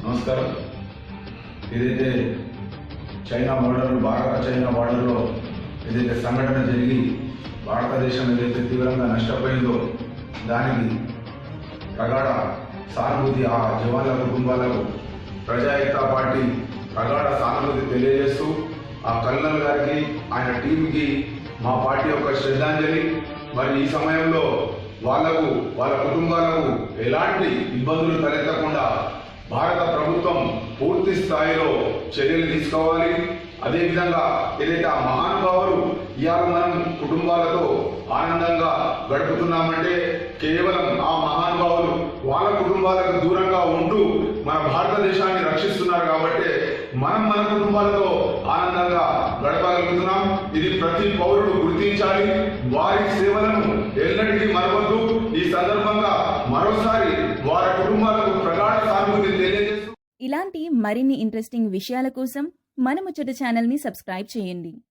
నమస్కారం. ఏదైతే China border భారత చైనా బోర్డర్లో ఏదైతే సంఘటన జరిగి భారతదేశం ఏదైతే తీవ్రంగా నష్టపోయిందో దానికి ప్రగాఢ సానుభూతి ఆ జవాన్ల కుటుంబాలకు ప్రజాహిత పార్టీ ప్రగాఢ సానుభూతి తెలియజేస్తూ ఆ కల్నల్ గారికి ఆయన టీంకి మా పార్టీ యొక్క శ్రద్ధాంజలి. మరి ఈ సమయంలో వాళ్లకు వాళ్ళ కుటుంబాలకు ఎలాంటి ఇబ్బందులు తలెత్తకుండా భారత ప్రభుత్వం పూర్తి స్థాయిలో చర్యలు తీసుకోవాలి. అదేవిధంగా ఏదైతే ఆ మహానుభావులు ఇవాళ మనం కుటుంబాలతో ఆనందంగా గడుపుతున్నామంటే కేవలం ఆ మహానుభావులు వాళ్ళ కుటుంబాలకు దూరంగా ఉంటూ మన భారతదేశాన్ని రక్షిస్తున్నారు కాబట్టి మనం మన కుటుంబాలతో ఆనందంగా గడపగలుగుతున్నాం. ఇది ప్రతి పౌరుడు గుర్తించాలి. వారి సేవలను ఎన్నటికీ మరవద్దు. ఈ సందర్భంగా మరోసారి వారి కుటుంబాలకు ప్రగాఢ సానుభూతి తెలియజేస్తూ ఇలాంటి మరిన్ని ఇంట్రెస్టింగ్ విషయాల కోసం మన ముచ్చట ఛానల్ని సబ్స్క్రైబ్ చేయండి.